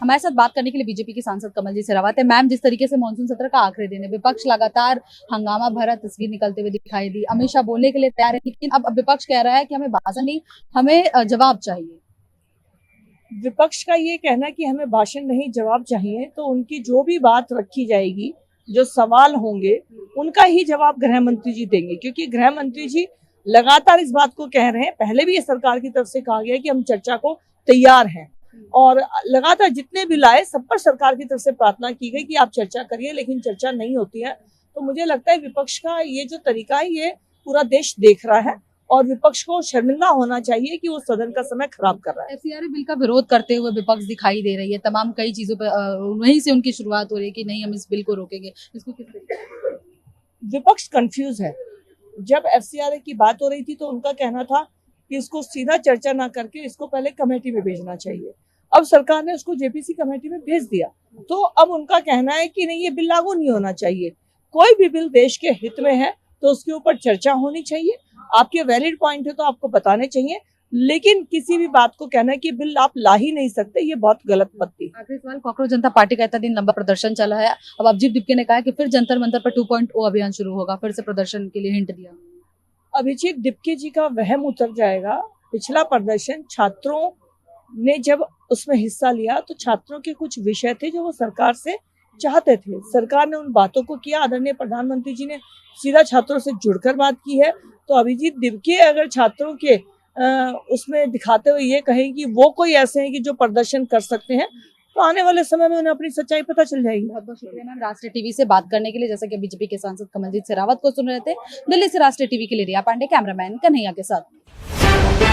हमारे साथ बात करने के लिए बीजेपी की सांसद कमलजीत शेरावत है। मैम, जिस तरीके से मानसून सत्र का आखिरी दिन है, विपक्ष लगातार हंगामा भरा तस्वीर निकलते हुए दिखाई दी। अमित शाह बोलने के लिए तैयार है, लेकिन अब विपक्ष कह रहा है कि हमें भाषण नहीं, हमें जवाब चाहिए। विपक्ष का ये कहना कि हमें भाषण नहीं जवाब चाहिए, तो उनकी जो भी बात रखी जाएगी, जो सवाल होंगे, उनका ही जवाब गृह मंत्री जी देंगे, क्योंकि गृह मंत्री जी लगातार इस बात को कह रहे हैं। पहले भी ये सरकार की तरफ से कहा गया कि हम चर्चा को तैयार हैं, और लगातार जितने भी लाए सब पर सरकार की तरफ से प्रार्थना की गई कि आप चर्चा करिए, लेकिन चर्चा नहीं होती है। तो मुझे लगता है विपक्ष का ये जो तरीका है, ये पूरा देश देख रहा है, और विपक्ष को शर्मिंदा होना चाहिए कि वो सदन का समय खराब कर रहा है। एफसीआरए बिल का विरोध करते हुए विपक्ष दिखाई दे रही है। तमाम कई चीजों पर वहीं से उनकी शुरुआत हो रही है कि नहीं, हम इस बिल को रोकेंगे। इसको किस तरीके? विपक्ष कंफ्यूज है। जब एफसीआरए की बात हो रही थी तो उनका कहना था कि इसको सीधा चर्चा ना करके इसको पहले कमेटी में भेजना चाहिए। अब सरकार ने उसको जेपीसी कमेटी में भेज दिया, तो अब उनका कहना है कि नहीं, ये बिल लागू नहीं होना चाहिए। कोई भी बिल देश के हित में है तो उसके ऊपर चर्चा होनी चाहिए। आपके वैलिड पॉइंट है तो आपको बताने चाहिए, लेकिन किसी भी बात को कहना है कि बिल आप ला ही नहीं सकते, ये बहुत गलत बात थी। आखिरी सवाल, कॉकरोच जनता पार्टी का इतना दिन लंबा प्रदर्शन चला है, अब अभिजीत दिपके ने कहा है कि फिर जंतर मंतर पर 2.0 अभियान शुरू होगा, फिर से प्रदर्शन के लिए हिंट दिया। अभिजीत दिपके जी का वहम उतर जाएगा। पिछला प्रदर्शन छात्रों ने जब उसमें हिस्सा लिया तो छात्रों के कुछ विषय थे जो वो सरकार से चाहते थे, सरकार ने उन बातों को किया। आदरणीय प्रधानमंत्री जी ने सीधा छात्रों से जुड़कर बात की है। तो अभिजीत दिपके अगर छात्रों के उसमें दिखाते हुए ये कहें कि वो कोई ऐसे हैं कि जो प्रदर्शन कर सकते हैं, तो आने वाले समय में उन्हें अपनी सच्चाई पता चल जाएगी। बहुत बहुत शुक्रिया मैम, राष्ट्रीय टीवी से बात करने के लिए। जैसा कि बीजेपी के सांसद कमलजीत शेरावत को सुन रहे थे। दिल्ली से राष्ट्रीय टीवी के लिए रिया पांडे, कैमरामैन कन्हैया के साथ।